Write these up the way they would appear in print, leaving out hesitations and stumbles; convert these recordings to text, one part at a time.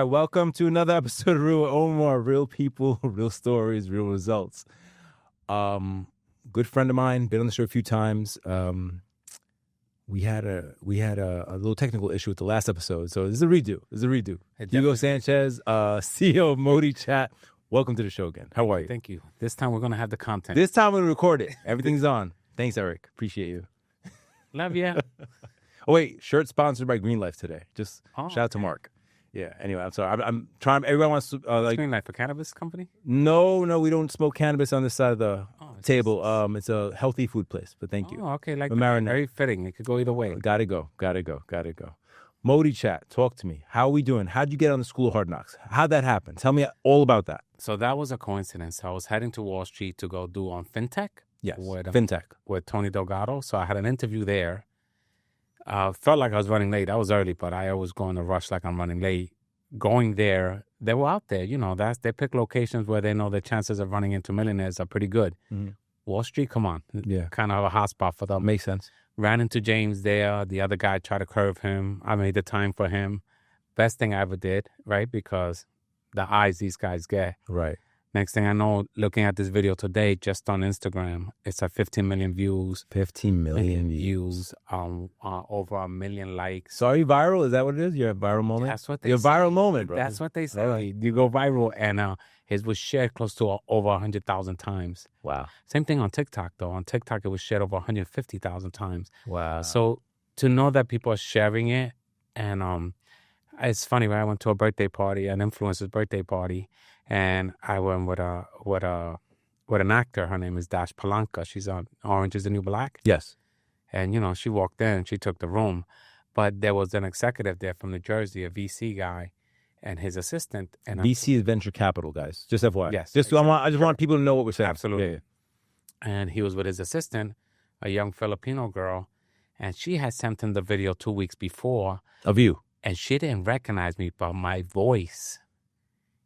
right. Welcome to another episode of Real Omar. Real people, real stories, real results. Good friend of mine, been on the show a few times. We had a little technical issue with the last episode, so this is a redo. Hugo Sanchez, CEO of MOTI Chat. Welcome to the show again. How are you? Thank you. This time we're going to have the content. This time we're going to record it. Everything's on. Thanks, Eric. Appreciate you. Love you. Oh, wait. Shirt sponsored by Green Life today. Just shout out to Mark. Yeah. Anyway, I'm sorry. I'm trying. Everyone wants to Green Life, a cannabis company? No, we don't smoke cannabis on this side of the table. It's a healthy food place. But thank you. Oh, okay. Like marinade. Very fitting. It could go either way. Gotta go. MOTI Chat. Talk to me. How are we doing? How'd you get on the School of Hard Knocks? How'd that happen? Tell me all about that. So that was a coincidence. I was heading to Wall Street to go do on FinTech. Yes. FinTech with Tony Delgado. So I had an interview there. Felt like I was running late. I was early, but I always go in a rush like I'm running late. Going there, they were out there. You know, they pick locations where they know the chances of running into millionaires are pretty good. Mm-hmm. Wall Street, come on. Yeah. Kind of a hot spot for them. Makes sense. Ran into James there. The other guy tried to curve him. I made the time for him. Best thing I ever did, right? Because the eyes these guys get. Right. Next thing I know, looking at this video today, just on Instagram, it's at 15 million views. 15 million views. Over 1 million likes. So are you viral? Is that what it is? You're a viral moment? That's what they You're a say. viral moment, bro. That's what they say. Right. You go viral, and his was shared close to over 100,000 times. Wow. Same thing on TikTok, though. On TikTok, it was shared over 150,000 times. Wow. So to know that people are sharing it, and it's funny, right? I went to a birthday party, an influencer's birthday party, and I went with an actor. Her name is Dash Palanca. She's on Orange is the New Black. Yes. And, she walked in, she took the room. But there was an executive there from New Jersey, a VC guy, and his assistant. And VC is venture capital, guys. Just FYI. Yes. Exactly. I just want people to know what we're saying. Absolutely. Yeah. And he was with his assistant, a young Filipino girl, and she had sent him the video 2 weeks before. Of you. And she didn't recognize me by my voice.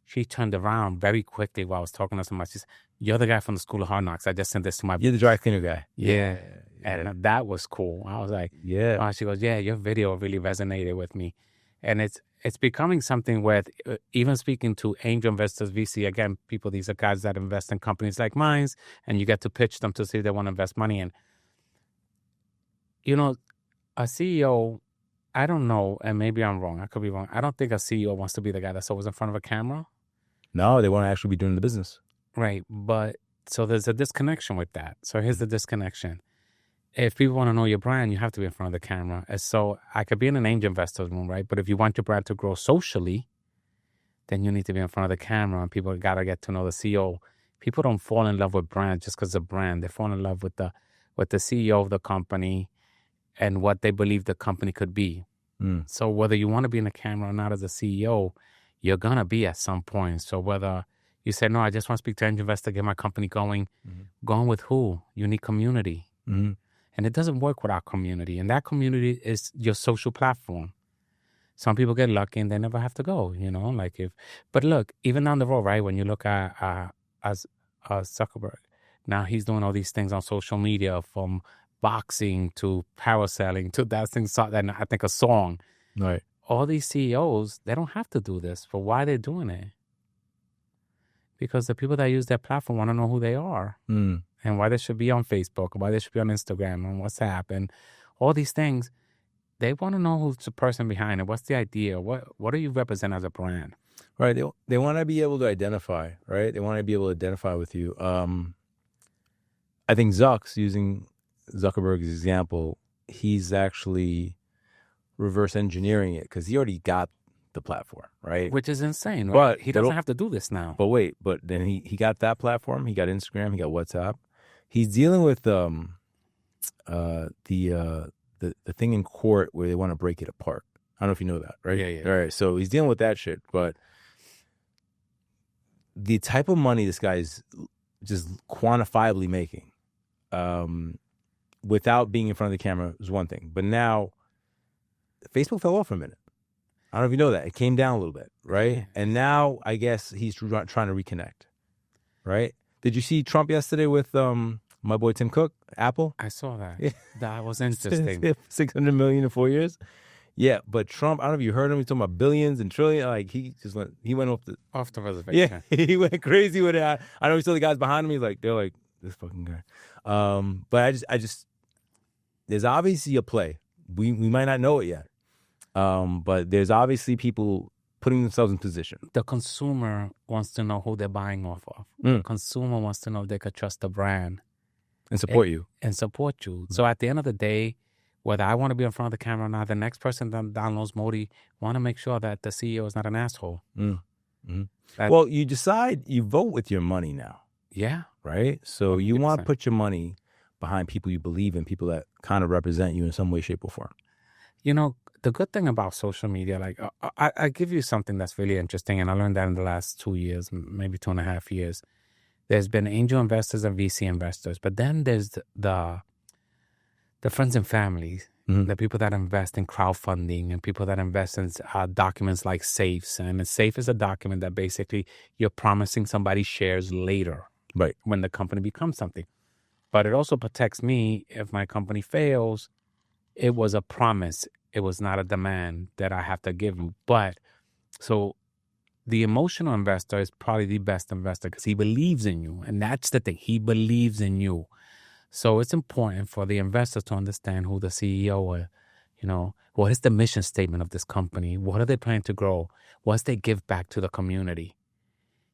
She turned around very quickly while I was talking to somebody. She said, "You're the guy from the School of Hard Knocks. I just sent this to my..." You're the dry cleaner guy. Yeah. And that was cool. I was like, yeah. She goes, "Yeah, your video really resonated with me." And it's becoming something where even speaking to angel investors, VC, again, these are guys that invest in companies like mine, and you get to pitch them to see if they want to invest money in. A CEO, I don't know, and maybe I'm wrong. I could be wrong. I don't think a CEO wants to be the guy that's always in front of a camera. No, they want to actually be doing the business. Right. But so there's a disconnection with that. So here's the disconnection. If people want to know your brand, you have to be in front of the camera. And so I could be in an angel investor's room, right? But if you want your brand to grow socially, then you need to be in front of the camera, and people got to get to know the CEO. People don't fall in love with brands just because of brand. They fall in love with the CEO of the company and what they believe the company could be. Mm. So whether you want to be in the camera or not as a CEO, you're going to be at some point. So whether you say, "No, I just want to speak to angel investor, get my company going," going with who? You need community. Mm-hmm. And it doesn't work without community. And that community is your social platform. Some people get lucky and they never have to go, But look, even down the road, right, when you look at Zuckerberg, now he's doing all these things on social media, from boxing to parasailing to that thing, and I think a song. Right. All these CEOs, they don't have to do this. But why are they doing it? Because the people that use their platform want to know who they are. Mm. And why they should be on Facebook, why they should be on Instagram and WhatsApp and all these things. They want to know who's the person behind it. What's the idea? What do you represent as a brand? Right. They want to be able to identify, right? They want to be able to identify with you. I think using Zuckerberg's example, he's actually reverse engineering it because he already got the platform, right? Which is insane, right? But he doesn't have to do this now. But then he got that platform. He got Instagram. He got WhatsApp. He's dealing with the thing in court where they want to break it apart. I don't know if you know that, right? Yeah. All right. So he's dealing with that shit. But the type of money this guy's just quantifiably making, without being in front of the camera, is one thing. But now, Facebook fell off for a minute. I don't know if you know that. It came down a little bit, right? Yeah. And now I guess he's trying to reconnect, right? Did you see Trump yesterday with my boy Tim Cook, Apple? I saw that. Yeah. That was interesting. $600 million in 4 years. Yeah, but Trump, I don't know if you heard him. He's talking about billions and trillions. Like he went off the reservation. Yeah, he went crazy with it. I know he's still the guys behind him. He's like, they're like, this fucking guy. But I just, there's obviously a play. We might not know it yet. But there's obviously people putting themselves in position. The consumer wants to know who they're buying off of. The consumer wants to know if they could trust the brand. And support you. And support you. So at the end of the day, whether I want to be in front of the camera or not, the next person that downloads MOTI want to make sure that the CEO is not an asshole. Well, you decide, you vote with your money now. Yeah. Right? So 100%. You want to put your money behind people you believe in, people that kind of represent you in some way, shape, or form. You know, the good thing about social media, like I give you something that's really interesting, and I learned that in the last 2 years, maybe 2.5 years. There's been angel investors and VC investors, but then there's the friends and families, the people that invest in crowdfunding and people that invest in documents like safes. And a safe is a document that basically you're promising somebody shares later, right, when the company becomes something. But it also protects me if my company fails. It was a promise. It was not a demand that I have to give you. But so the emotional investor is probably the best investor because he believes in you. And that's the thing. He believes in you. So it's important for the investors to understand who the CEO is. You know, what is the mission statement of this company? What are they planning to grow? What's they give back to the community?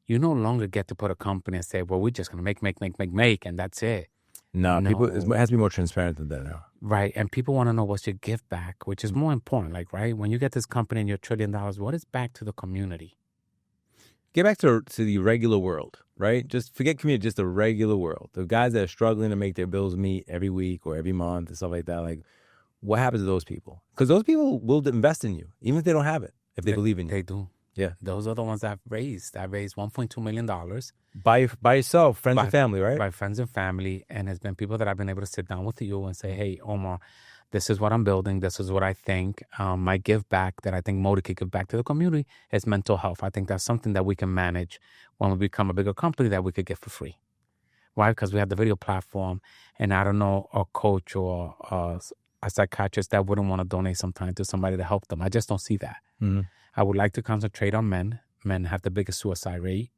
You no longer get to put a company and say, well, we're just going to make, and that's it. No, people, it has to be more transparent than that now. Right. And people want to know what's your give back, which is more important. Like, right, when you get this company and you're $1 trillion, what is back to the community? Get back to the regular world, right? Just forget community, just the regular world. The guys that are struggling to make their bills meet every week or every month and stuff like that. Like, what happens to those people? Because those people will invest in you, even if they don't have it, if they believe in you. They do. Yeah. Those are the ones that raised $1.2 million. By yourself, friends and family, right? By friends and family. And there's been people that I've been able to sit down with you and say, hey, Omar, this is what I'm building. This is what I think. My give back that I think MOTI could give back to the community is mental health. I think that's something that we can manage when we become a bigger company that we could get for free. Why? Because we have the video platform, and I don't know a coach or a psychiatrist that wouldn't want to donate some time to somebody to help them. I just don't see that. I would like to concentrate on men. Men have the biggest suicide rate.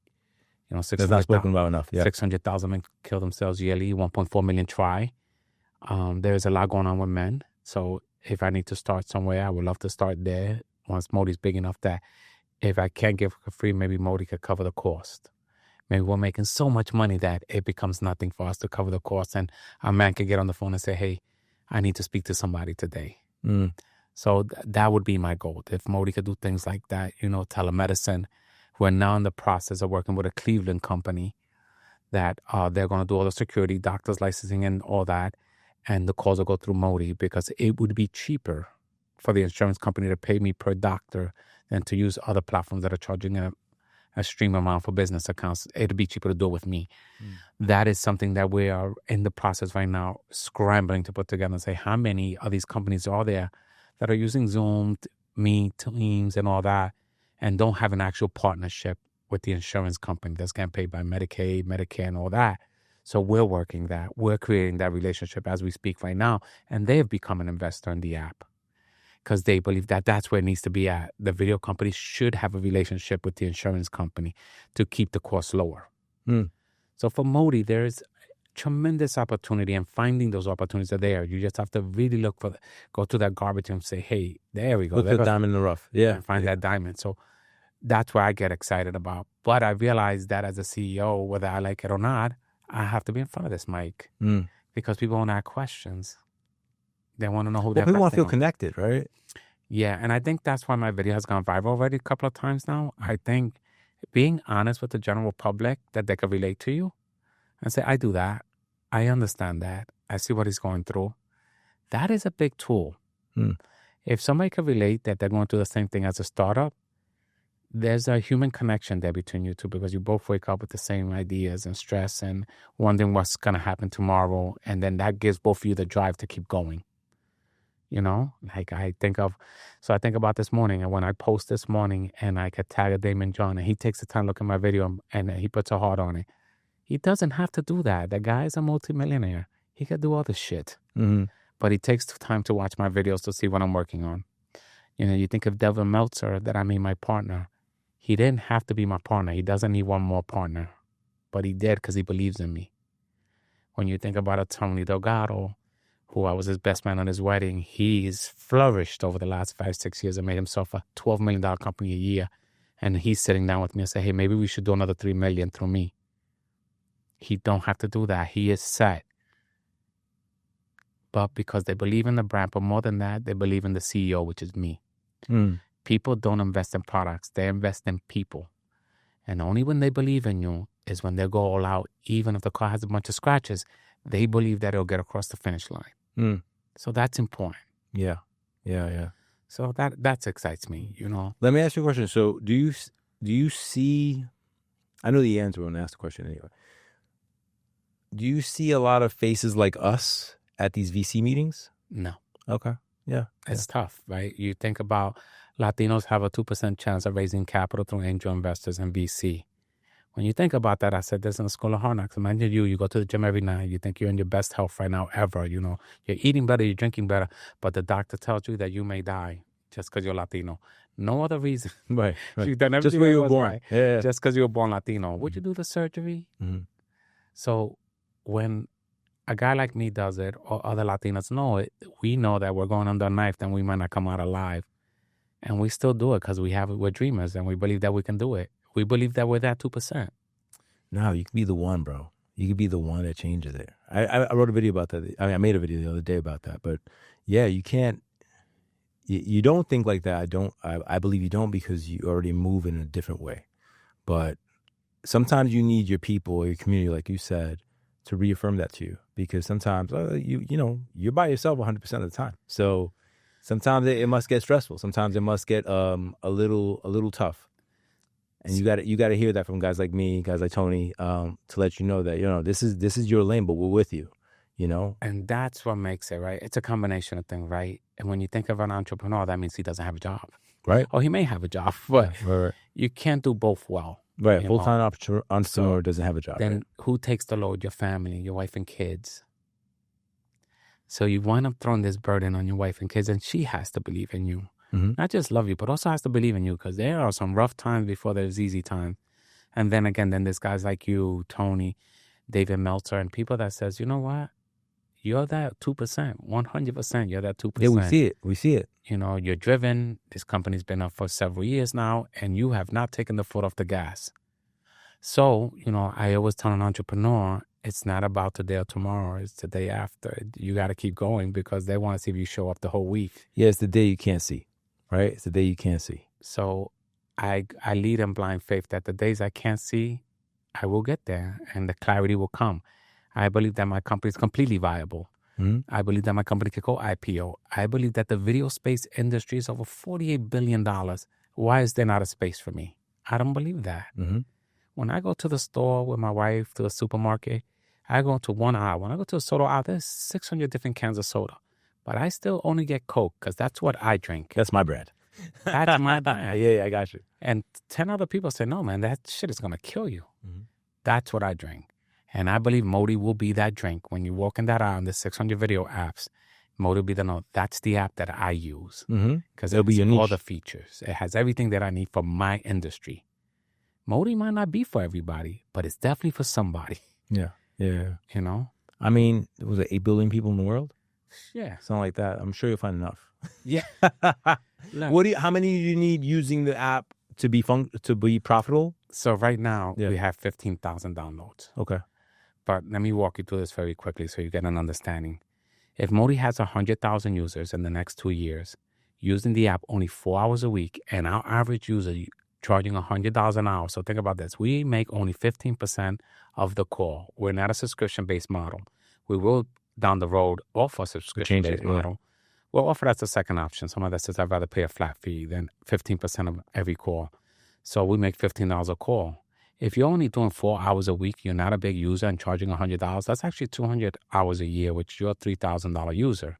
You know, that's not spoken about enough. Yeah. 600,000 men kill themselves yearly. 1.4 million try. There's a lot going on with men. So if I need to start somewhere, I would love to start there. Once MOTI's big enough that if I can't give for free, maybe MOTI could cover the cost. Maybe we're making so much money that it becomes nothing for us to cover the cost. And a man could get on the phone and say, hey, I need to speak to somebody today. So that would be my goal. If MOTI could do things like that, you know, telemedicine. We're now in the process of working with a Cleveland company that they're going to do all the security, doctors licensing and all that. And the calls will go through MOTI because it would be cheaper for the insurance company to pay me per doctor than to use other platforms that are charging a stream amount for business accounts. It'd be cheaper to do it with me. That is something that we are in the process right now, scrambling to put together and say, how many of these companies are there that are using Zoom, Meet, Teams, and all that, and don't have an actual partnership with the insurance company that's getting paid by Medicaid, Medicare, and all that. So we're working that. We're creating that relationship as we speak right now. And they've become an investor in the app because they believe that that's where it needs to be at. The video companies should have a relationship with the insurance company to keep the costs lower. So for MOTI, there's tremendous opportunity, and finding those opportunities are there. You just have to really go to that garbage and say, hey, there we go. Look for the diamond in the rough. Yeah. And find that diamond. So that's where I get excited about. But I realize that as a CEO, whether I like it or not, I have to be in front of this mic because people want to ask questions. They want to know who they're people want to feel connected, right? Yeah, and I think that's why my video has gone viral already a couple of times now. I think being honest with the general public that they can relate to you and say, I do that. I understand that. I see what he's going through. That is a big tool. If somebody can relate that they're going through the same thing as a startup, there's a human connection there between you two because you both wake up with the same ideas and stress and wondering what's going to happen tomorrow. And then that gives both of you the drive to keep going. You know, like I think about this morning, and when I post this morning and I could tag a Damon John and he takes the time to look at my video and he puts a heart on it. He doesn't have to do that. The guy is a multimillionaire. He could do all this shit. But he takes time to watch my videos to see what I'm working on. You know, you think of Devin Meltzer that I made my partner. He didn't have to be my partner. He doesn't need one more partner, but he did because he believes in me. When you think about a Tony Delgado, who I was his best man on his wedding, he's flourished over the last 5-6 years and made himself a $12 million company a year. And he's sitting down with me and say, hey, maybe we should do another $3 million through me. He don't have to do that. He is set. But because they believe in the brand, but more than that, they believe in the CEO, which is me. People don't invest in products. They invest in people. And only when they believe in you is when they go all out. Even if the car has a bunch of scratches, they believe that it'll get across the finish line. So that's important. Yeah. So that excites me, you know. Let me ask you a question. So do you see, I know the answer when I ask the question anyway. Do you see a lot of faces like us at these VC meetings? No. Okay. Yeah. It's tough, right? You think about Latinos have a 2% chance of raising capital through angel investors and VC. When you think about that, I said this in the School of Hard Knocks. Imagine you go to the gym every night. You think you're in your best health right now ever. You know, you're eating better, you're drinking better, but the doctor tells you that you may die just because you're Latino. No other reason. Right. You've done everything just where you were else born. right. Yeah. Just because you were born Latino. Would you do the surgery? So when a guy like me does it, or other Latinos know it, we know that we're going under a knife, then we might not come out alive. And we still do it because we're dreamers and we believe that we can do it. We believe that we're that 2%. No, you could be the one, bro. You could be the one that changes it. I wrote a video about that. I made a video the other day about that. But yeah, you can't, you don't think like that. I believe you don't because you already move in a different way. But sometimes you need your people or your community, like you said, to reaffirm that to you. Because sometimes, you're by yourself 100% of the time. So sometimes it must get stressful. Sometimes it must get a little tough. And you got to hear that from guys like me, guys like Tony, to let you know that, this is your lane, but we're with you, And that's what makes it, right? It's a combination of things, right? And when you think of an entrepreneur, that means he doesn't have a job. Right. Or he may have a job, but right. You can't do both well. Right. Full-time entrepreneur doesn't have a job. Then right? Who takes the load? Your family, your wife and kids. So you wind up throwing this burden on your wife and kids, and she has to believe in you. Not just love you, but also has to believe in you, because there are some rough times before there's easy times. And then again, there's guys like you, Tony, David Meltzer, and people that says, you know what? You're that 2%, 100%. You're that 2%. Yeah, we see it. You're driven. This company's been up for several years now, and you have not taken the foot off the gas. So, I always tell an entrepreneur, it's not about today or tomorrow. It's the day after. You got to keep going because they want to see if you show up the whole week. Yeah, it's the day you can't see. Right? It's the day you can't see. So I lead in blind faith that the days I can't see, I will get there and the clarity will come. I believe that my company is completely viable. I believe that my company could go IPO. I believe that the video space industry is over $48 billion. Why is there not a space for me? I don't believe that. When I go to the store with my wife, to the supermarket, I go to one aisle. When I go to a soda aisle, there's 600 different cans of soda. But I still only get Coke because that's what I drink. That's my brand. That's my brand. Yeah, I got you. And 10 other people say, no, man, that shit is going to kill you. That's what I drink. And I believe MOTI will be that drink. When you walk in that aisle in the 600 video apps, MOTI will be that's the app that I use. Because it'll be all the features. It has everything that I need for my industry. MOTI might not be for everybody, but it's definitely for somebody. Yeah. I mean, was it 8 billion people in the world? Yeah. Something like that. I'm sure you'll find enough. Yeah. How many do you need using the app to be profitable? So right now, we have 15,000 downloads. Okay. But let me walk you through this very quickly so you get an understanding. If MOTI has 100,000 users in the next 2 years, using the app only 4 hours a week, and our average user charging $100 an hour. So think about this. We make only 15% of the call. We're not a subscription-based model. We will, down the road, offer a subscription-based model. We'll offer that as a second option. Someone that says, I'd rather pay a flat fee than 15% of every call. So we make $15 a call. If you're only doing 4 hours a week, you're not a big user and charging $100, that's actually 200 hours a year, which you're a $3,000 user.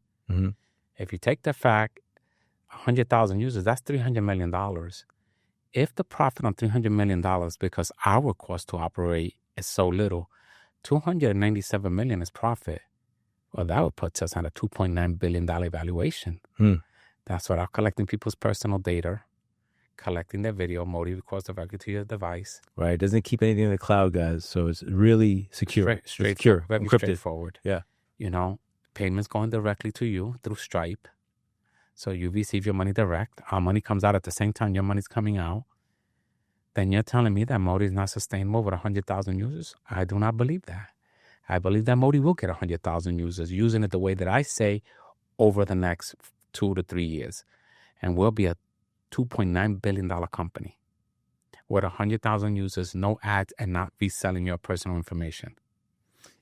If you take the fact, 100,000 users, that's $300 million. If the profit on $300 million, because our cost to operate is so little, $297 million is profit. Well, that would put us at a $2.9 billion valuation. That's without collecting people's personal data, collecting their video. MOTI records directly to your device. Right. It doesn't keep anything in the cloud, guys. So it's really secure. It's secure, very encrypted. straightforward. Yeah. You know, payments going directly to you through Stripe. So you receive your money direct. Our money comes out at the same time your money's coming out. Then you're telling me that MOTI is not sustainable with 100,000 users? I do not believe that. I believe that MOTI will get 100,000 users using it the way that I say over the next 2 to 3 years. And we'll be a $2.9 billion company with 100,000 users, no ads, and not reselling your personal information.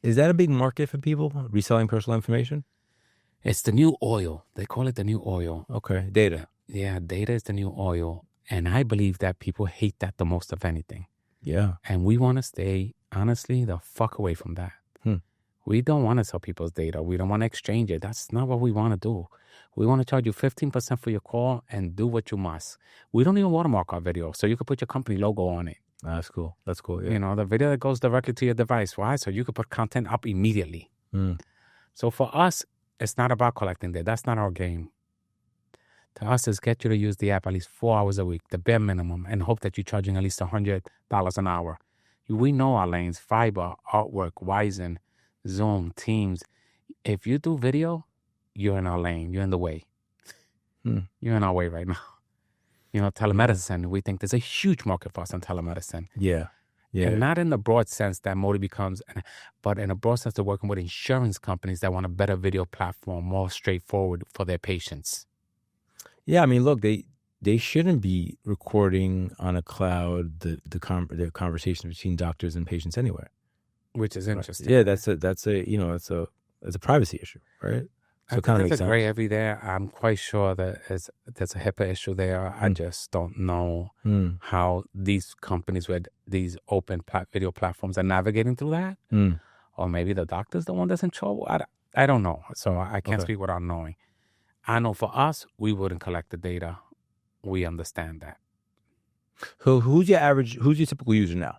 Is that a big market for people, reselling personal information? It's the new oil. They call it the new oil. Okay, data. Yeah, data is the new oil. And I believe that people hate that the most of anything. Yeah. And we want to stay, honestly, the fuck away from that. We don't want to sell people's data. We don't want to exchange it. That's not what we want to do. We want to charge you 15% for your call and do what you must. We don't even watermark our video, so you could put your company logo on it. That's cool. That's cool. Yeah. You know, the video that goes directly to your device. Why? So you could put content up immediately. So for us, it's not about collecting data. That's not our game. To us, is get you to use the app at least 4 hours a week, the bare minimum, and hope that you're charging at least $100 an hour. We know our lanes: Fiber, Artwork, Wizen, Zoom, Teams. If you do video, you're in our lane. You're in the way. You're in our way right now. You know, telemedicine, we think there's a huge market for us in telemedicine. Yeah. Yeah. And not in the broad sense that MOTI becomes, but in a broad sense of working with insurance companies that want a better video platform, more straightforward for their patients. Yeah, I mean, look, they shouldn't be recording on a cloud the conversation between doctors and patients anyway. Which is interesting. Right. Yeah, that's a privacy issue, right? So it kind of makes sense. Gray area there. I'm quite sure that there's a HIPAA issue there. I just don't know how these companies with these open video platforms are navigating through that. Or maybe the doctor's the one that's in trouble. I don't know. So I can't speak without knowing. I know for us, we wouldn't collect the data. We understand that. Who's your typical user now?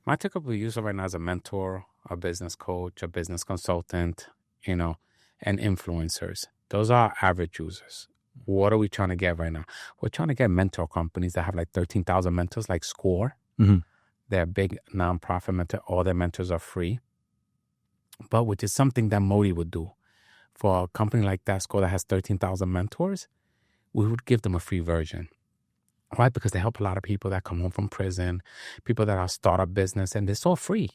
My typical user right now is a mentor, a business coach, a business consultant, you know, and influencers. Those are our average users. What are we trying to get right now? We're trying to get mentor companies that have like 13,000 mentors, like Score. They're a big nonprofit mentor. All their mentors are free. But which is something that MOTI would do. For a company like that, Score, that has 13,000 mentors, we would give them a free version. Why? Because they help a lot of people that come home from prison, people that are startup business, and it's all free.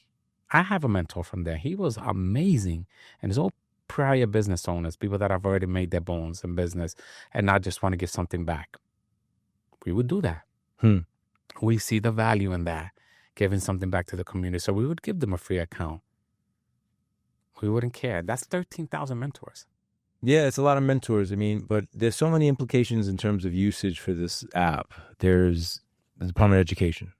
I have a mentor from there. He was amazing. And it's all prior business owners, people that have already made their bones in business and not just want to give something back. We would do that. We see the value in that, giving something back to the community. So we would give them a free account. We wouldn't care. That's 13,000 mentors. Yeah, it's a lot of mentors. I mean, but there's so many implications in terms of usage for this app. There's the Department of Education,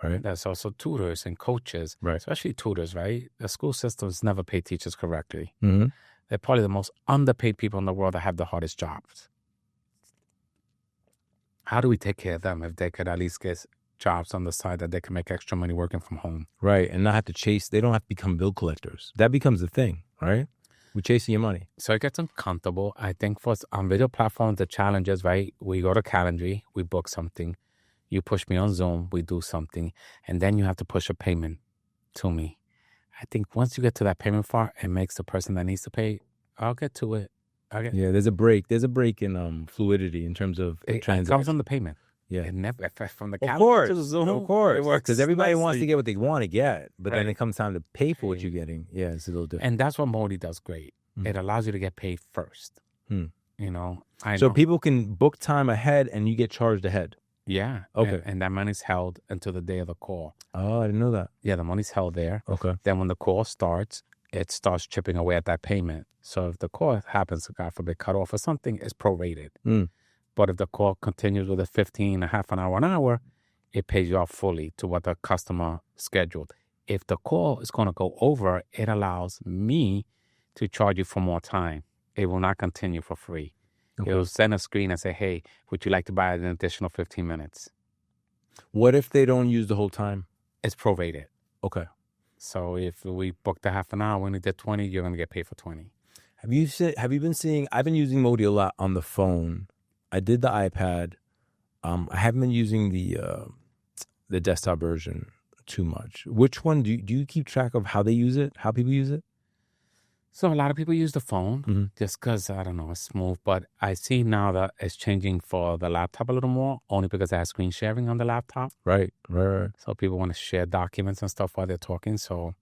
right? There's also tutors and coaches, right? Especially tutors, right? The school systems never pay teachers correctly. They're probably the most underpaid people in the world that have the hardest jobs. How do we take care of them if they could at least get jobs on the side that they can make extra money working from home? Right, and not have to chase. They don't have to become bill collectors. That becomes the thing, right? We're chasing your money. So it gets uncomfortable. I think for on video platforms, the challenge is, right, we go to Calendly, we book something. You push me on Zoom, we do something. And then you have to push a payment to me. I think once you get to that payment part, it makes the person that needs to pay, I'll get to it. Yeah, there's a break. There's a break in fluidity in terms of transactions. It comes on the payment. Yeah. It never, from the calendar to Zoom, of course. It works. Because everybody wants to get what they want to get. But Right. then it comes time to pay for what you're getting. Yeah, it's a little different. And that's what MOTI does great. It allows you to get paid first. You know, So people can book time ahead and you get charged ahead. Yeah. Okay. And that money's held until the day of the call. Oh, I didn't know that. Yeah, the money's held there. Okay. Then when the call starts, it starts chipping away at that payment. So if the call happens to, God forbid, cut off or something, it's prorated. But if the call continues with a 15, a half an hour, it pays you out fully to what the customer scheduled. If the call is going to go over, it allows me to charge you for more time. It will not continue for free. Okay. It will send a screen and say, hey, would you like to buy an additional 15 minutes? What if they don't use the whole time? It's prorated. Okay. So if we booked a half an hour, when we did 20, you're going to get paid for 20. Have you been seeing, I've been using MOTI a lot on the phone I did the iPad. I haven't been using the desktop version too much. Which one do you keep track of how they use it? How people use it? So a lot of people use the phone just because, I don't know, it's smooth. But I see now that it's changing for the laptop a little more, only because it has screen sharing on the laptop. Right. So people want to share documents and stuff while they're talking. So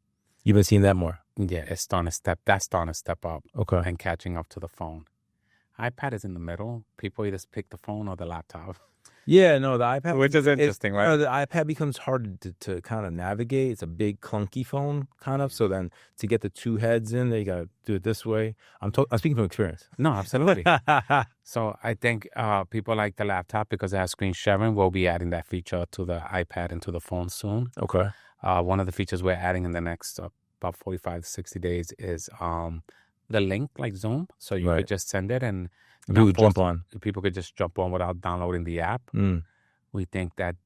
You've been seeing that more. yeah, that's starting to step up Okay. and catching up to the phone. iPad is in the middle. People either pick the phone or the laptop. Yeah, no, the iPad, Which is interesting, right? No, the iPad becomes hard to kind of navigate. It's a big clunky phone, kind of. So then to get the two heads in, they got to do it this way. I'm speaking from experience. No, absolutely. So I think people like the laptop because it has screen sharing. We'll be adding that feature to the iPad and to the phone soon. Okay. One of the features we're adding in the next about 45 to 60 days is the link, like Zoom. So you could just send it and people could just jump on without downloading the app. We think that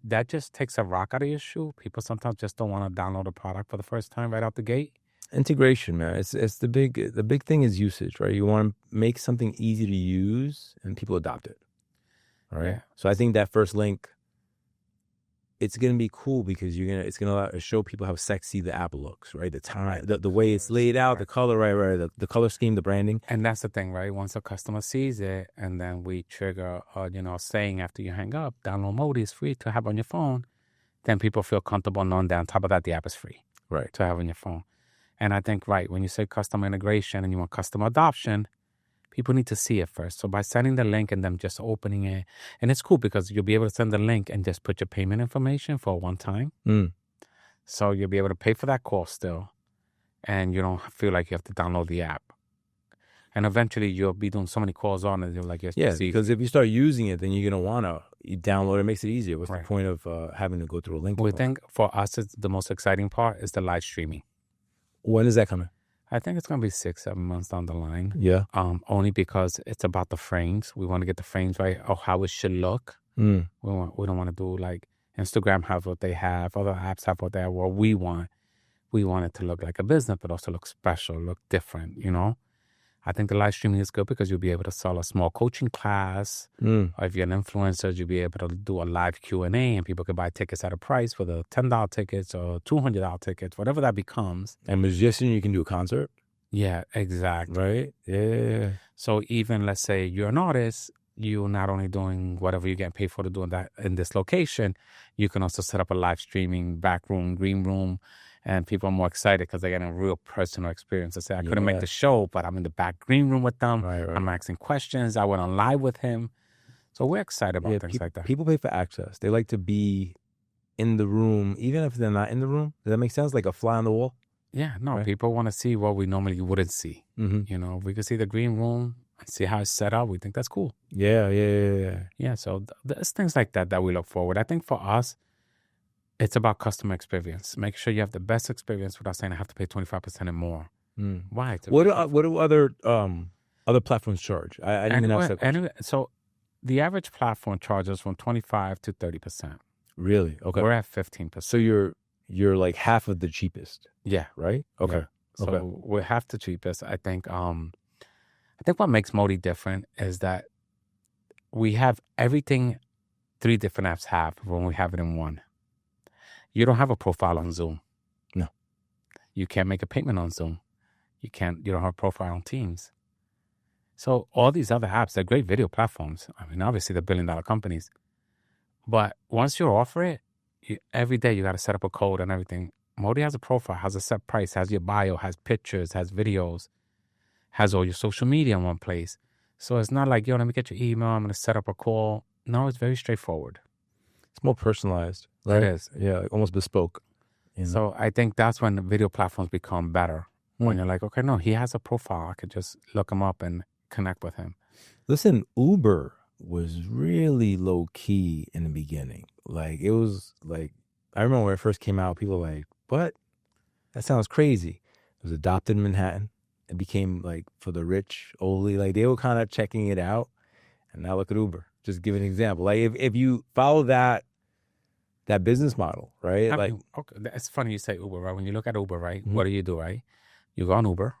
that just takes a rock out of your shoe. People sometimes just don't want to download a product for the first time right out the gate. Integration, man. It's the big thing is usage, right? You want to make something easy to use and people adopt it. All right. Yeah. So I think that first link, it's gonna be cool because it's gonna show people how sexy the app looks, right? The way it's laid out, the color, right, the color scheme, the branding. And that's the thing, right? Once a customer sees it, and then we trigger, saying after you hang up, download MOTI is free to have on your phone. Then people feel comfortable knowing that on top of that, the app is free, right, to have on your phone. And I think, right, when you say customer integration and you want customer adoption, people need to see it first. So by sending the link and them just opening it, and it's cool because you'll be able to send the link and just put your payment information for one time. So you'll be able to pay for that call still, and you don't feel like you have to download the app. And eventually you'll be doing so many calls on it, you're like, because if you start using it, then you're going to want to download it. It makes it easier. What's the point of having to go through a link? We think for us, it's the most exciting part is the live streaming. When is that coming? I think it's going to be 6-7 months down the line. Yeah. Only because it's about the frames. We want to get the frames right of how it should look. We don't want to do like Instagram have what they have, other apps have what they have. What we want it to look like a business, but also look special, look different, I think the live streaming is good because you'll be able to sell a small coaching class. Or if you're an influencer, you'll be able to do a live Q&A and people can buy tickets at a price for the $10 tickets or $200 tickets, whatever that becomes. And musician, you can do a concert. Yeah, exactly. Right? Yeah. So even, let's say you're an artist, you're not only doing whatever you get paid for to do that in this location, you can also set up a live streaming back room, green room, and people are more excited because they're getting a real personal experience. They say, I couldn't make the show, but I'm in the back green room with them. Right. I'm asking questions. I went on live with him. So we're excited about things like that. People pay for access. They like to be in the room, even if they're not in the room. Does that make sense? Like a fly on the wall? Yeah, no, right? People want to see what we normally wouldn't see. If we could see the green room and see how it's set up, we think that's cool. Yeah. Yeah, so there's things like that we look forward. I think for us, it's about customer experience. Make sure you have the best experience without saying I have to pay 25% and more. Why? What do other platforms charge? I didn't even ask that question. Anyway, so the average platform charges from 25 to 30%. Really? Okay. We're at 15%. So you're like half of the cheapest. Yeah. Right? Okay. Yeah. So we're half the cheapest. I think what makes MOTI different is that we have everything 3 different apps have when we have it in one. You don't have a profile on Zoom. No. You can't make a payment on Zoom. You don't have a profile on Teams. So all these other apps, they're great video platforms. I mean, obviously they're $1 billion companies. But once you offer it, every day you got to set up a code and everything. MOTI has a profile, has a set price, has your bio, has pictures, has videos, has all your social media in one place. So it's not like, let me get your email, I'm going to set up a call. No, it's very straightforward. It's more personalized. Right? It is. Yeah, almost bespoke. So I think that's when the video platforms become better. When you're like, okay, no, he has a profile. I could just look him up and connect with him. Listen, Uber was really low key in the beginning. Like, it was like, I remember when it first came out, people were like, what? That sounds crazy. It was adopted in Manhattan. It became like for the rich only. Like, they were kind of checking it out. And now look at Uber. Just give an example. Like, if you follow that business model, right? Okay, it's funny you say Uber, right? When you look at Uber, right? What do, right? You go on Uber,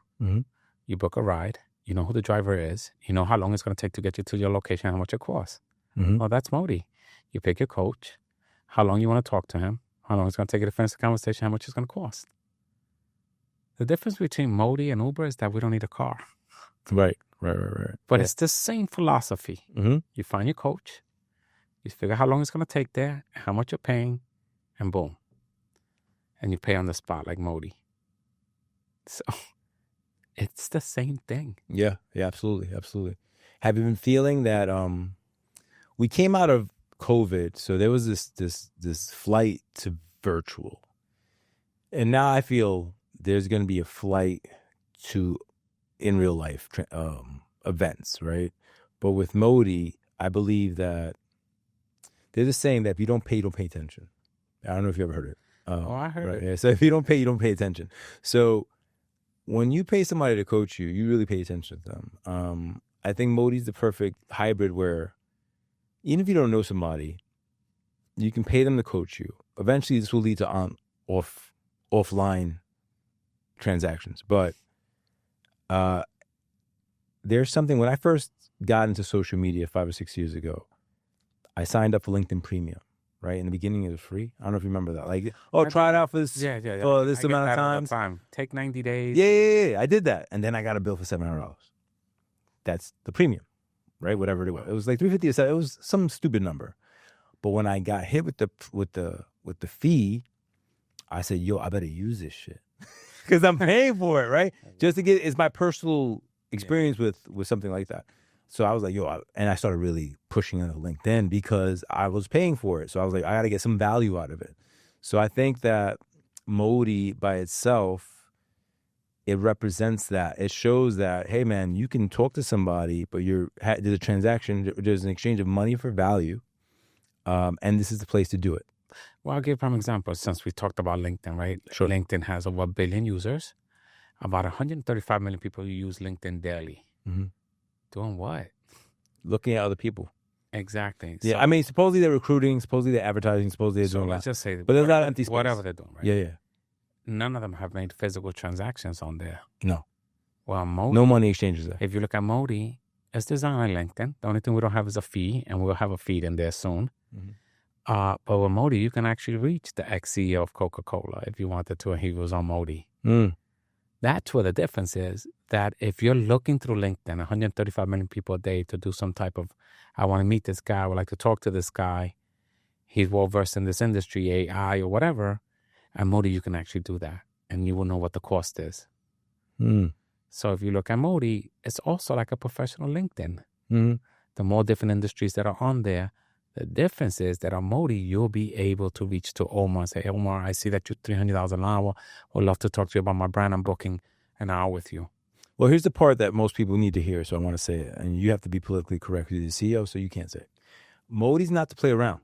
you book a ride, You know who the driver is. You know how long it's going to take to get you to your location, how much it costs. Mm-hmm. Well, that's MOTI. You pick your coach, how long you want to talk to him, how long it's going to take you to finish the conversation, how much it's going to cost. The difference between MOTI and Uber is that we don't need a car. Right. But it's the same philosophy. Mm-hmm. You find your coach, you figure how long it's going to take there, how much you're paying, and boom. And you pay on the spot like MOTI. So it's the same thing. Yeah, absolutely. Have you been feeling that we came out of COVID, so there was this flight to virtual. And now I feel there's going to be a flight to in real life events, right? But with MOTI, I believe that there's a saying that if you don't pay attention. I don't know if you ever heard it. I heard it. Yeah. So if you don't pay attention. So when you pay somebody to coach you, you really pay attention to them. I think MOTI's the perfect hybrid where even if you don't know somebody, you can pay them to coach you. Eventually, this will lead to offline transactions. But there's something, when I first got into social media 5 or 6 years ago, I signed up for LinkedIn Premium, right? In the beginning, it was free. I don't know if you remember that. Like, try it out for this, for this amount of time. Take 90 days. Yeah. I did that. And then I got a bill for $700. That's the premium, right? Whatever it was. It was like $350 or $7. It was some stupid number. But when I got hit with the fee, I said, yo, I better use this shit. Because I'm paying for it, right? Just to get, it's my personal experience with something like that. So I was like, and I started really pushing on LinkedIn because I was paying for it. So I was like, I got to get some value out of it. So I think that MOTI by itself, it represents that. It shows that, hey man, you can talk to somebody, but there's a transaction, there's an exchange of money for value. And this is the place to do it. Well, I'll give an example since we talked about LinkedIn, right? Sure. LinkedIn has over 1 billion users. About 135 million people who use LinkedIn daily. Mm-hmm. Doing what? Looking at other people. Exactly. Yeah, So, I mean, supposedly they're recruiting, supposedly they're advertising, supposedly they're doing let's that. just say, But there's a lot of empty space. Whatever they're doing, right? Yeah. None of them have made physical transactions on there. No. Well, MOTI, No money exchanges there. if you look at MOTI, it's designed like LinkedIn. The only thing we don't have is a fee, and we'll have a feed in there soon. Mm-hmm. But with MOTI, you can actually reach the ex-CEO of Coca-Cola if you wanted to, and he was on MOTI. That's where the difference is, that if you're looking through LinkedIn, 135 million people a day to do some type of, I want to meet this guy, I would like to talk to this guy, he's well-versed in this industry, AI or whatever, and MOTI, you can actually do that, and you will know what the cost is. So if you look at MOTI, it's also like a professional LinkedIn. The more different industries that are on there, the difference is that on MOTI, you'll be able to reach to Omar and say, hey, Omar, I see that you're $300 an hour. Would love to talk to you about my brand. I'm booking an hour with you. Well, here's the part that most people need to hear, so I want to say it. And you have to be politically correct. You're the CEO, so you can't say it. MOTI's not to play around.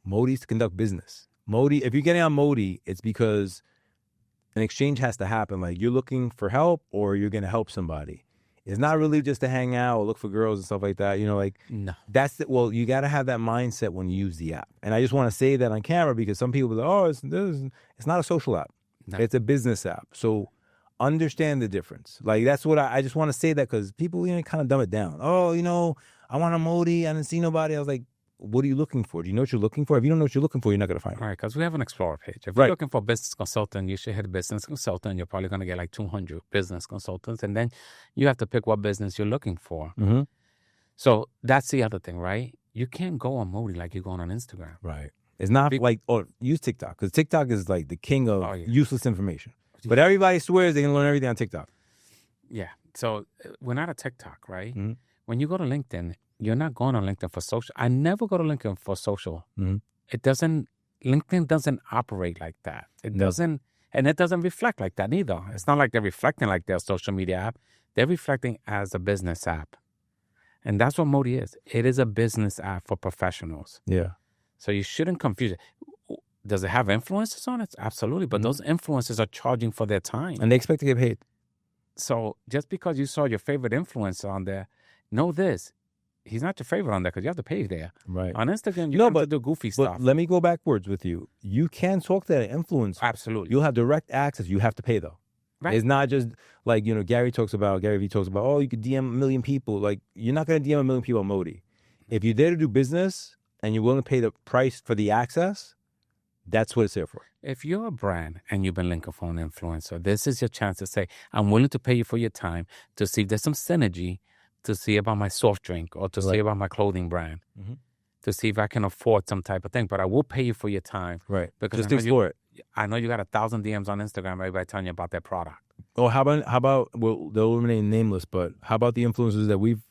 MOTI's to conduct business. MOTI, if you're getting on MOTI, it's because an exchange has to happen. Like you're looking for help or you're going to help somebody. It's not really just to hang out or look for girls and stuff like that. You know, like No. that's the, well, you got to have that mindset when you use the app. And I just want to say that on camera because some people are like, it's not a social app. No. It's a business app. So understand the difference. Like that's what I just want to say that because people, kind of dumb it down. Oh, I want a MOTI. I didn't see nobody. I was like, what are you looking for? Do you know what you're looking for? If you don't know what you're looking for, you're not going to find it. Right, because we have an Explorer page. If you're looking for a business consultant, you should hit a business consultant. You're probably going to get like 200 business consultants. And then you have to pick what business you're looking for. Mm-hmm. So that's the other thing, right? You can't go on MOTI like you're going on Instagram. Right. It's not use TikTok because TikTok is like the king of useless information. But everybody swears they can learn everything on TikTok. Yeah. So we're not a TikTok, right? Mm-hmm. When you go to LinkedIn, you're not going on LinkedIn for social. I never go to LinkedIn for social. Mm-hmm. LinkedIn doesn't operate like that. It doesn't reflect like that either. It's not like they're reflecting like their social media app. They're reflecting as a business app. And that's what MOTI is. It is a business app for professionals. Yeah. So you shouldn't confuse it. Does it have influencers on it? Absolutely. But those influencers are charging for their time. And they expect to get paid. So just because you saw your favorite influencer on there, know this. He's not your favorite on there because you have to pay there. Right. On Instagram, you have to do goofy stuff. But let me go backwards with you. You can talk to that influencer. Absolutely. You'll have direct access. You have to pay, though. Right. It's not just like, Gary Vee talks about, oh, you could DM 1 million people. Like, you're not going to DM 1 million people on MOTI. If you're there to do business and you're willing to pay the price for the access, that's what it's there for. If you're a brand and you've been linking for an influencer, this is your chance to say, I'm willing to pay you for your time to see if there's some synergy, to see about my soft drink or to see about my clothing brand, to see if I can afford some type of thing. But I will pay you for your time. Right. Because just explore it. I know you got 1,000 DMs on Instagram, everybody telling you about their product. Oh, how about well, they'll remain nameless, but how about the influencers that we've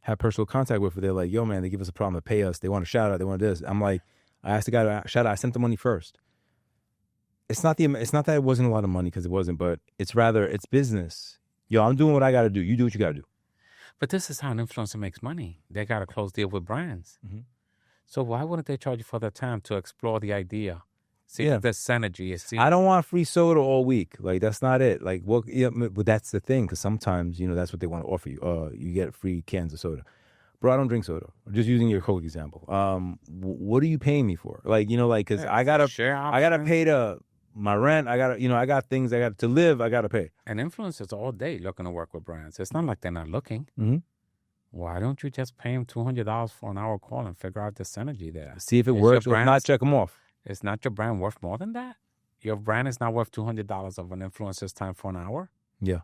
had personal contact with where they're like, yo, man, they give us a problem to pay us. They want a shout out. They want this. I'm like, I asked the guy to shout out. I sent the money first. It's not that it wasn't a lot of money, because it wasn't, but it's rather, it's business. Yo, I'm doing what I got to do. You do what you got to do. But this is how an influencer makes money. They got a close deal with brands. So why wouldn't they charge you for their time to explore the idea? See if there's synergy. I don't want free soda all week. Like, that's not it. Like, well, but that's the thing, because sometimes, that's what they want to offer you. You get free cans of soda. Bro, I don't drink soda. Just using your Coke example. What are you paying me for? Like, because I gotta pay my rent. I got things I got to live. I gotta pay. And influencers all day looking to work with brands. It's not like they're not looking. Why don't you just pay them $200 for an hour call and figure out the synergy there? See if it works, or if not, check them off. Is not your brand worth more than that? Your brand is not worth $200 of an influencer's time for an hour? Yeah,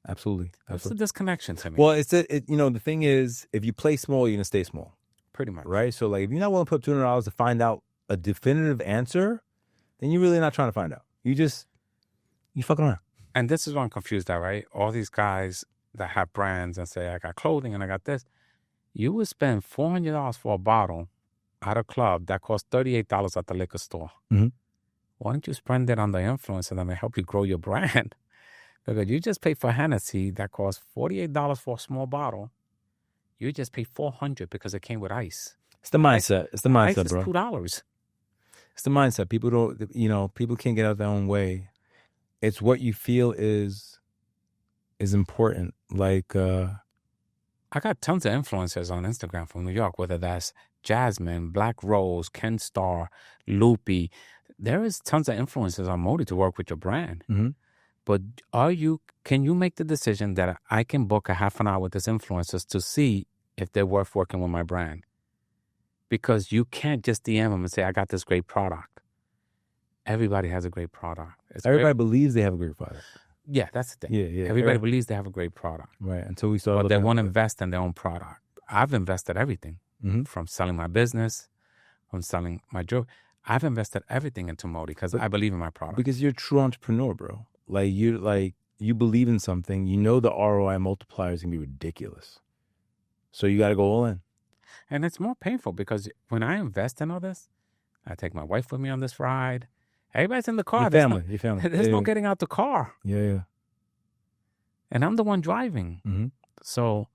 absolutely. That's the disconnection to me. Well, the thing is, if you play small, you're going to stay small. Pretty much. Right? So, like, if you're not willing to put $200 to find out a definitive answer, then you're really not trying to find out. You fucking around. And this is what I'm confused at, right? All these guys that have brands and say, I got clothing and I got this. You would spend $400 for a bottle at a club that costs $38 at the liquor store. Why don't you spend it on the influencer that may help you grow your brand? Because you just pay for Hennessy that costs $48 for a small bottle. You just pay $400 because it came with ice. It's the mindset. It's the mindset, ice bro. Is $2. It's the mindset. People don't, people can't get out their own way. It's what you feel is important. Like, I got tons of influencers on Instagram from New York, whether that's Jasmine, Black Rose, Ken Starr, Loopy. There is tons of influencers on MOTI to work with your brand. But can you make the decision that I can book a half an hour with these influencers to see if they're worth working with my brand? Because you can't just DM them and say, I got this great product. Everybody has a great product. Everybody believes they have a great product. Yeah, that's the thing. Yeah. Everybody believes they have a great product. Right, until we start. But they won't invest in their own product. I've invested everything. From selling my business, from selling my jewelry. I've invested everything into MOTI because I believe in my product. Because you're a true entrepreneur, bro. You believe in something. You know the ROI multiplier is going to be ridiculous. So you got to go all in. And it's more painful because when I invest in all this, I take my wife with me on this ride. Everybody's in the car. Your family. There's no getting out the car. Yeah. And I'm the one driving. So,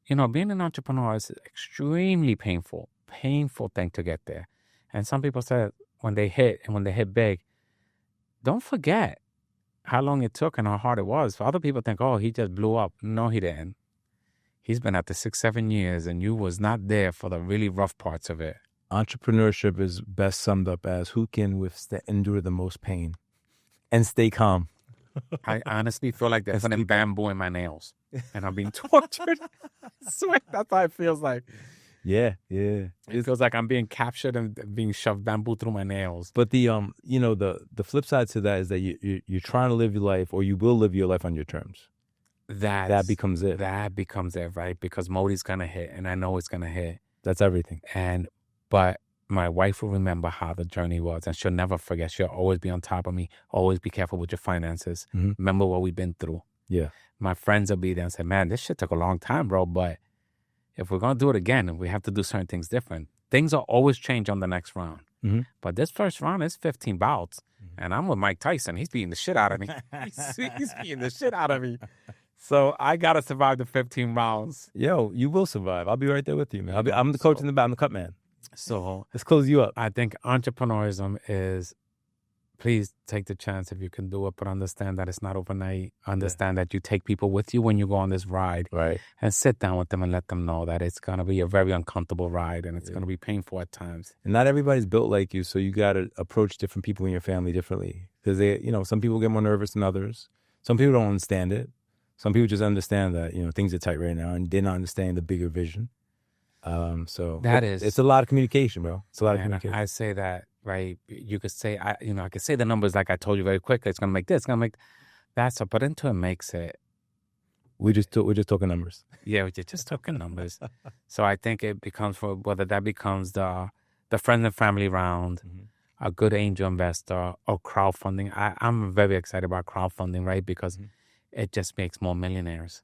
being an entrepreneur is extremely painful thing to get there. And some people say when they hit big, don't forget how long it took and how hard it was. For other people think, oh, he just blew up. No, he didn't. He's been at the 6-7 years and you was not there for the really rough parts of it. Entrepreneurship is best summed up as who can endure the most pain and stay calm. I honestly feel like they're putting bamboo in my nails and I'm being tortured. I swear, that's how it feels like. Yeah. It feels like I'm being captured and being shoved bamboo through my nails. But the flip side to that is that you're trying to live your life, or you will live your life on your terms. That becomes it. That becomes it, right? Because MOTI's gonna hit, and I know it's gonna hit. That's everything. But my wife will remember how the journey was, and she'll never forget. She'll always be on top of me. Always be careful with your finances. Remember what we've been through. Yeah. My friends will be there and say, "Man, this shit took a long time, bro, but." If we're going to do it again, we have to do certain things different. Things will always change on the next round. But this first round is 15 bouts. And I'm with Mike Tyson. He's beating the shit out of me. He's beating the shit out of me. So I got to survive the 15 rounds. Yo, you will survive. I'll be right there with you, man. I'm the coach in the back. I'm the cut man. So let's close you up. I think entrepreneurism is, please take the chance if you can do it, but understand that it's not overnight. Understand that you take people with you when you go on this ride. Right. And sit down with them and let them know that it's going to be a very uncomfortable ride and it's going to be painful at times. And not everybody's built like you, so you got to approach different people in your family differently. Because some people get more nervous than others. Some people don't understand it. Some people just understand that, things are tight right now and did not understand the bigger vision. So it's a lot of communication, bro. It's a lot of communication. I say that, right? You could say, I could say the numbers like I told you very quickly. It's going to make this, it's going to make that. So, but until it makes it. We're just talking numbers. Yeah, we're just talking numbers. So I think it becomes, whether that becomes the friends and family round, a good angel investor, or crowdfunding. I'm very excited about crowdfunding, right? Because it just makes more millionaires.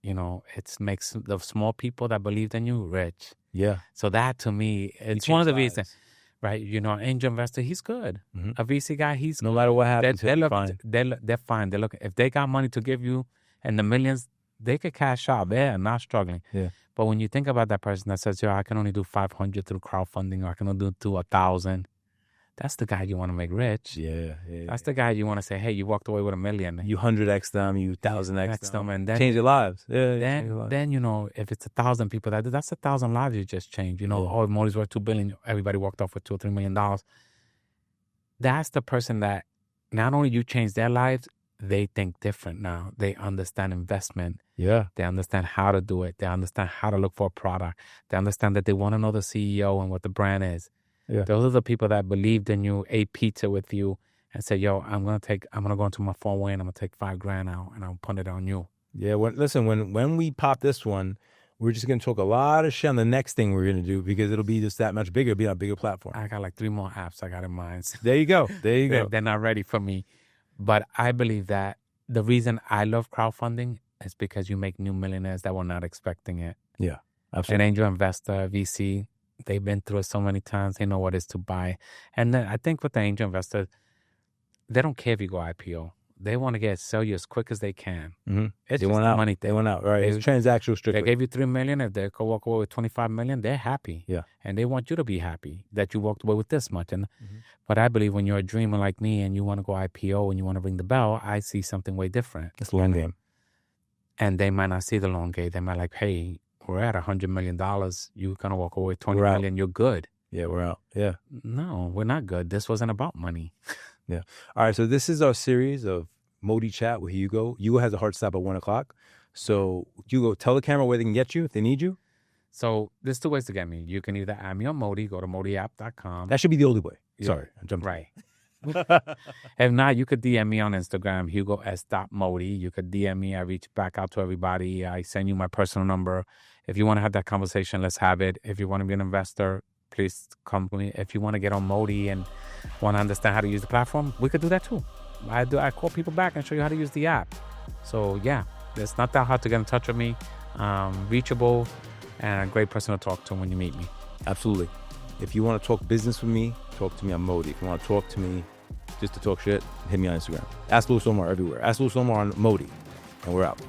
It makes the small people that believed in you rich. Yeah. So that, to me, it's one of the reasons, right? An angel investor, he's good. A VC guy, he's no matter what happens, they're fine. They're fine. They look, if they got money to give you and the millions, they could cash out. They're not struggling. Yeah. But when you think about that person that says, I can only do 500 through crowdfunding, or I can only do 1,000. That's the guy you want to make rich. Yeah. That's the guy you want to say, hey, you walked away with $1 million. You 100x them, you 1,000x them, and then change your lives. Then if it's 1,000 people, that's 1,000 lives you just changed. Oh, MOTI's worth $2 billion. Everybody walked off with $2 or $3 million. That's the person that not only you change their lives, they think different now. They understand investment. Yeah. They understand how to do it. They understand how to look for a product. They understand that they want to know the CEO and what the brand is. Yeah. Those are the people that believed in you, ate pizza with you, and said, I'm gonna go into my 401 and I'm gonna take $5,000 out and I'll put it on you. Yeah. When we pop this one, we're just gonna talk a lot of shit on the next thing we're gonna do, because it'll be just that much bigger. It'll be on a bigger platform. I got like 3 more apps I got in mind. There you go. They're not ready for me. But I believe that the reason I love crowdfunding is because you make new millionaires that were not expecting it. Yeah, absolutely. An angel investor, VC, they've been through it so many times. They know what it is to buy. And then I think with the angel investor, they don't care if you go IPO. They want to sell you as quick as they can. It's they want out. Money. They want out. Right. It's transactional strictly. They gave you $3 million. If they could walk away with $25 million, they're happy. Yeah. And they want you to be happy that you walked away with this much. And but I believe when you're a dreamer like me and you want to go IPO and you want to ring the bell, I see something way different. It's a long game. And they might not see the long game. They might like, hey, we're at $100 million. You're gonna walk away with $20 million. You're good. Yeah, we're out. Yeah. No, we're not good. This wasn't about money. Yeah. All right. So this is our series of MOTI Chat with Hugo. Hugo has a hard stop at 1:00. So Hugo, tell the camera where they can get you if they need you. So there's 2 ways to get me. You can either add me on MOTI, go to motiapp.com. That should be the only way. Yeah. Sorry, I jumped. Right. If not, you could DM me on Instagram, HugoS.Moti. You could DM me. I reach back out to everybody. I send you my personal number. If you want to have that conversation, let's have it. If you want to be an investor, please come with me. If you want to get on MOTI and want to understand how to use the platform, we could do that too. I call people back and show you how to use the app. So yeah, it's not that hard to get in touch with me. Reachable and a great person to talk to when you meet me. Absolutely. If you want to talk business with me, talk to me on MOTI. If you want to talk to me just to talk shit, hit me on Instagram. Ask Louis Omar everywhere. Ask Louis Omar on MOTI. And we're out.